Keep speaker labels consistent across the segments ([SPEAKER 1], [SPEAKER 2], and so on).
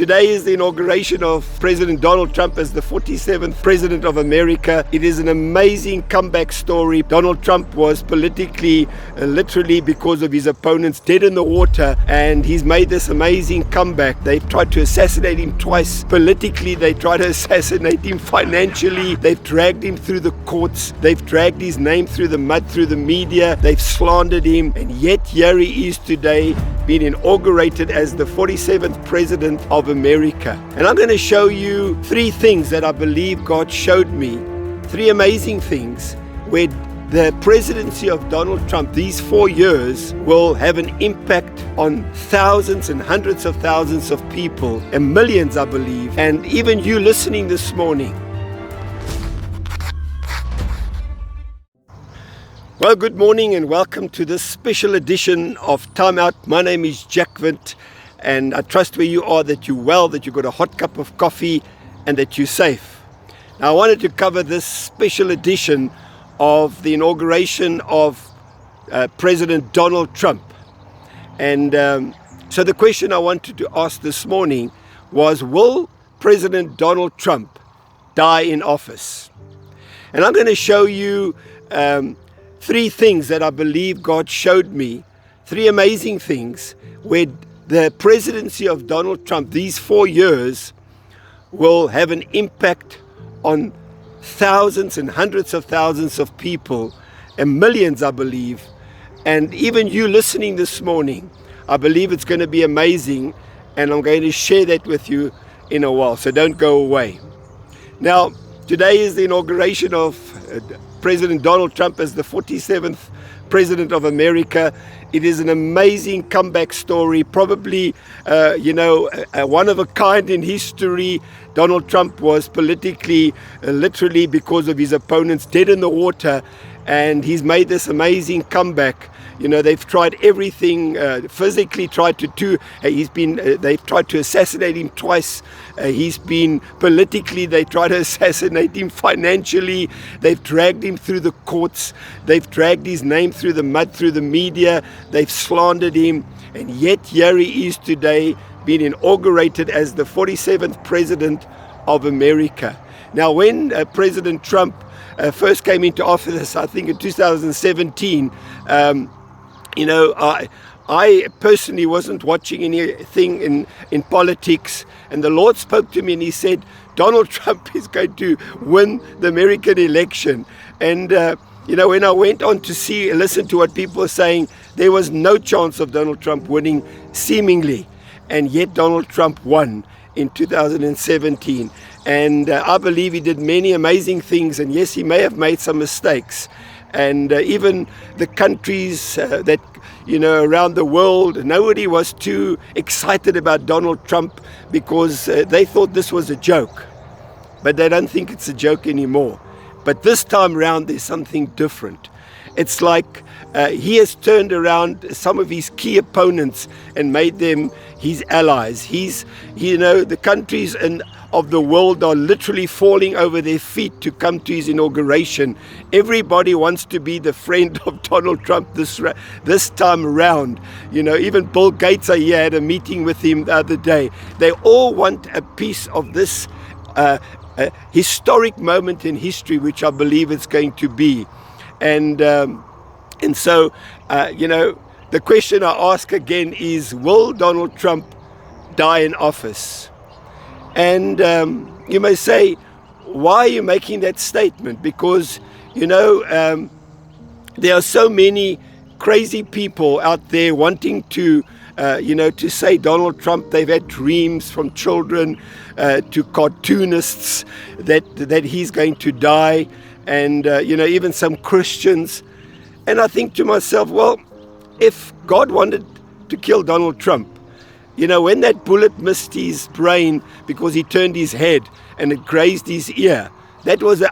[SPEAKER 1] Today is the inauguration of President Donald Trump as the 47th President of America. It is an amazing comeback story. Donald Trump was politically, literally because of his opponents, dead in the water, and he's made this amazing comeback. They've tried to assassinate him twice. Politically, they tried to assassinate him. Financially, they've dragged him through the courts. They've dragged his name through the mud, through the media. They've slandered him, and yet here he is today, being inaugurated as the 47th President of America. And I'm going to show you three things that I believe God showed me, three amazing things where the presidency of Donald Trump, these 4 years, will have an impact on thousands and hundreds of thousands of people, and millions, I believe, and even you listening this morning. Well, good morning and welcome to this special edition of Timeout. My name is Jackwindt, and I trust where you are that you're well, that you've got a hot cup of coffee, and that you're safe. Now, I wanted to cover this special edition of the inauguration of President Donald Trump. And so the question I wanted to ask this morning was, will President Donald Trump die in office? And I'm going to show you three things that I believe God showed me, three amazing things where the presidency of Donald Trump, these 4 years, will have an impact on thousands and hundreds of thousands of people, and millions, I believe, and even you listening this morning. I believe it's going to be amazing, and I'm going to share that with you in a while, so don't go away. Now, today is the inauguration of President Donald Trump as the 47th President of America. It is an amazing comeback story, probably, one of a kind in history. Donald Trump was politically, literally because of his opponents, dead in the water, and he's made this amazing comeback. You know, they've tried everything, physically tried to do, they've tried to assassinate him twice. He's been politically, they tried to assassinate him. Financially, they've dragged him through the courts. They've dragged his name through the mud, through the media. They've slandered him. And yet here he is today, being inaugurated as the 47th President of America. Now, when President Trump first came into office, I think in 2017, I personally wasn't watching anything in politics, and the Lord spoke to me and he said, Donald Trump is going to win the American election. And when I went on to listen to what people were saying, there was no chance of Donald Trump winning, seemingly, and yet Donald Trump won in 2017. And I believe he did many amazing things, and yes, he may have made some mistakes. And even the countries that, around the world, nobody was too excited about Donald Trump because they thought this was a joke. But they don't think it's a joke anymore. But this time around, there's something different. It's like he has turned around some of his key opponents and made them his allies. The countries of the world are literally falling over their feet to come to his inauguration. Everybody wants to be the friend of Donald Trump this time around. Even Bill Gates here had a meeting with him the other day. They all want a piece of this historic moment in history, which I believe it's going to be. And so, the question I ask again is, will Donald Trump die in office? And you may say, why are you making that statement? Because, there are so many crazy people out there wanting to say Donald Trump, they've had dreams from children to cartoonists that he's going to die, and, even some Christians. And I think to myself, well, if God wanted to kill Donald Trump, when that bullet missed his brain because he turned his head and it grazed his ear, that was an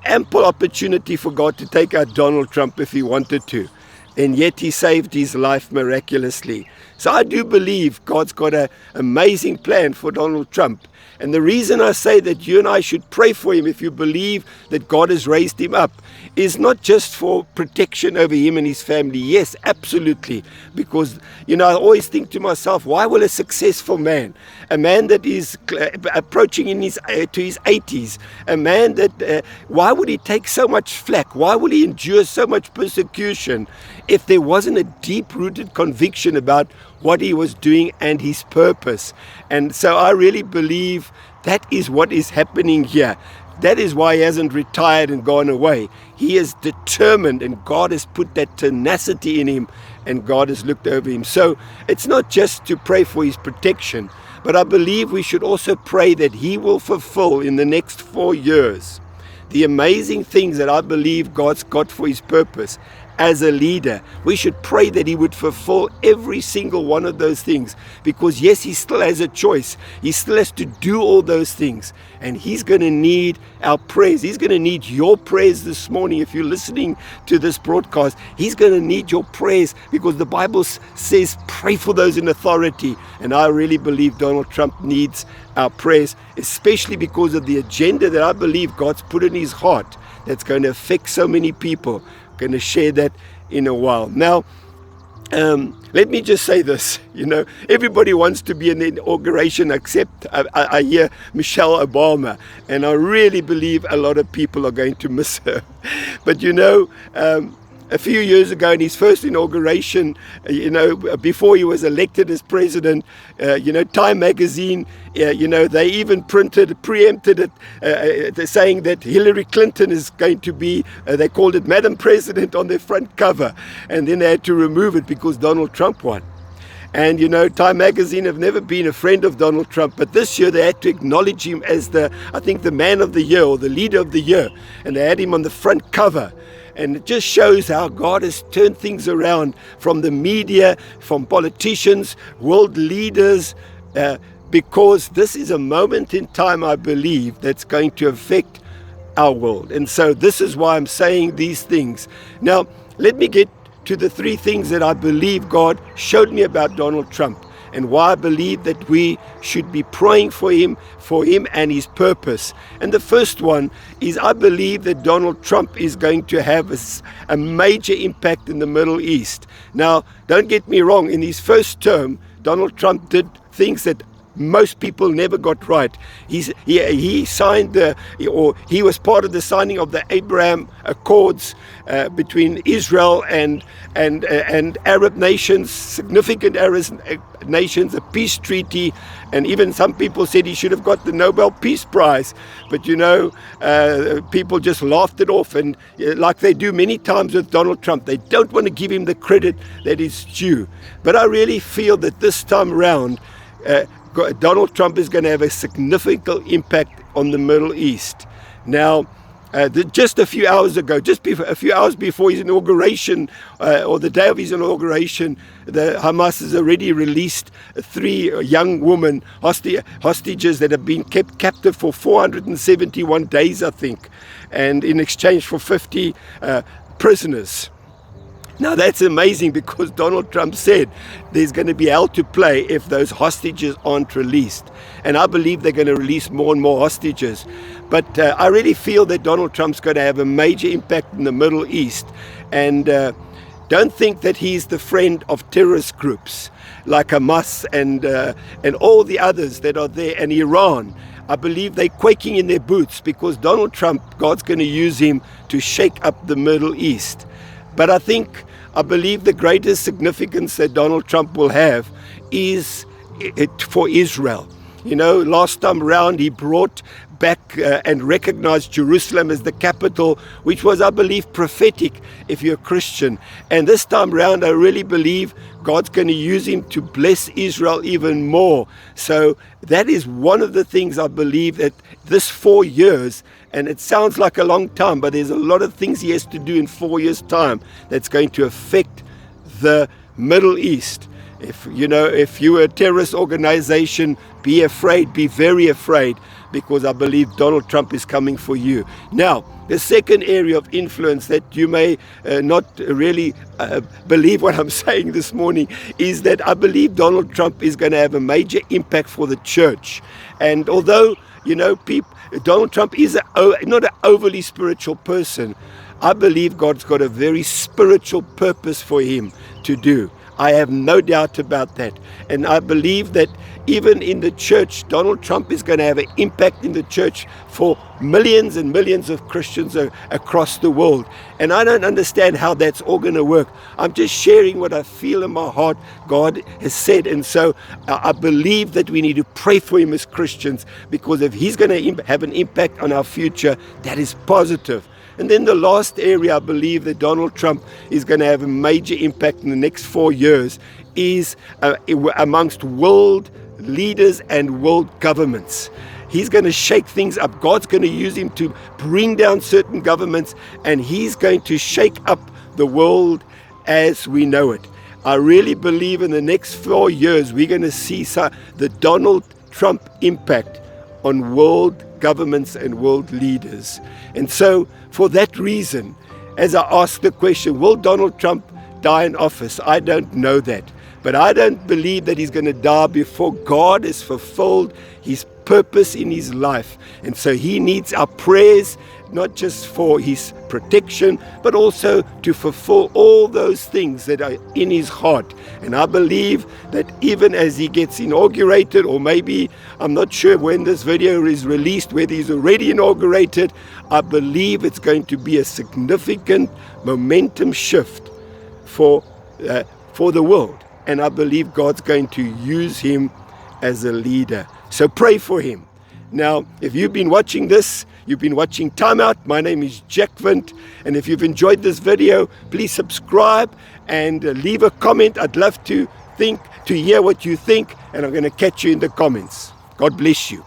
[SPEAKER 1] ample opportunity for God to take out Donald Trump if he wanted to. And yet he saved his life miraculously. So I do believe God's got an amazing plan for Donald Trump. And the reason I say that you and I should pray for him if you believe that God has raised him up is not just for protection over him and his family. Yes, absolutely. Because, I always think to myself, why will a successful man, a man that is approaching to his 80s, a man that, why would he take so much flack? Why would he endure so much persecution if there wasn't a deep-rooted conviction about what he was doing and his purpose? And so I really believe that is what is happening here. That is why he hasn't retired and gone away. He is determined, and God has put that tenacity in him, and God has looked over him. So it's not just to pray for his protection, but I believe we should also pray that he will fulfill in the next 4 years the amazing things that I believe God's got for his purpose. As a leader, we should pray that he would fulfill every single one of those things, because yes, he still has a choice. He still has to do all those things, and he's going to need our prayers. He's going to need your prayers this morning. If you're listening to this broadcast, he's going to need your prayers, because the Bible says pray for those in authority, and I really believe Donald Trump needs our prayers, especially because of the agenda that I believe God's put in his heart that's going to affect so many people. Going to share that in a while. Now, let me just say this. Everybody wants to be in the inauguration, except I hear Michelle Obama, and I really believe a lot of people are going to miss her. But a few years ago, in his first inauguration, before he was elected as president, Time magazine, they even preempted it, saying that Hillary Clinton is going to be, they called it Madam President on their front cover. And then they had to remove it because Donald Trump won. And Time magazine have never been a friend of Donald Trump, but this year they had to acknowledge him as the man of the year, or the leader of the year. And they had him on the front cover. And it just shows how God has turned things around, from the media, from politicians, world leaders, because this is a moment in time, I believe, that's going to affect our world. And so this is why I'm saying these things. Now, let me get to the 3 things that I believe God showed me about Donald Trump, and why I believe that we should be praying for him and his purpose. And the first one is, I believe that Donald Trump is going to have a major impact in the Middle East. Now, don't get me wrong, in his first term, Donald Trump did things that most people never got right. He signed he was part of the signing of the Abraham Accords between Israel and Arab nations, significant Arab nations, a peace treaty, and even some people said he should have got the Nobel Peace Prize. But people just laughed it off, and like they do many times with Donald Trump, they don't want to give him the credit that is due. But I really feel that this time around, Donald Trump is going to have a significant impact on the Middle East. Now, just a few hours ago, a few hours before his inauguration, or the day of his inauguration, the Hamas has already released 3 young women, hostages that have been kept captive for 471 days, I think, and in exchange for 50 prisoners. Now that's amazing, because Donald Trump said there's going to be hell to play if those hostages aren't released. And I believe they're going to release more and more hostages. But I really feel that Donald Trump's going to have a major impact in the Middle East. And don't think that he's the friend of terrorist groups like Hamas and all the others that are there, and Iran. I believe they're quaking in their boots, because Donald Trump, God's going to use him to shake up the Middle East. But I believe the greatest significance that Donald Trump will have is for Israel. Last time around, he brought back and recognized Jerusalem as the capital, which was, I believe, prophetic if you're a Christian. And this time around, I really believe God's going to use him to bless Israel even more. So that is one of the things I believe, that this 4 years, and it sounds like a long time, but there's a lot of things he has to do in 4 years' time that's going to affect the Middle East. If you were a terrorist organization, be afraid, be very afraid, because I believe Donald Trump is coming for you. Now, the second area of influence that you may not really believe what I'm saying this morning is that I believe Donald Trump is going to have a major impact for the church. And although, Donald Trump is not an overly spiritual person, I believe God's got a very spiritual purpose for him to do. I have no doubt about that. And I believe that even in the church, Donald Trump is going to have an impact in the church for millions and millions of Christians across the world. And I don't understand how that's all going to work. I'm just sharing what I feel in my heart God has said. And so I believe that we need to pray for him as Christians, because if he's going to have an impact on our future, that is positive. And then the last area I believe that Donald Trump is going to have a major impact in the next 4 years is amongst world leaders and world governments. He's going to shake things up. God's going to use him to bring down certain governments, and he's going to shake up the world as we know it. I really believe in the next 4 years we're going to see the Donald Trump impact on world governments and world leaders. And so for that reason, as I ask the question, will Donald Trump die in office? I don't know that. But I don't believe that he's going to die before God has fulfilled his purpose in his life. And so he needs our prayers, not just for his protection, but also to fulfill all those things that are in his heart. And I believe that even as he gets inaugurated, or maybe, I'm not sure when this video is released, whether he's already inaugurated, I believe it's going to be a significant momentum shift for the world. And I believe God's going to use him as a leader. So pray for him. Now, if you've been watching this, you've been watching Timeout. My name is jackwindt. And if you've enjoyed this video, please subscribe and leave a comment. I'd love to hear what you think, and I'm going to catch you in the comments. God bless you.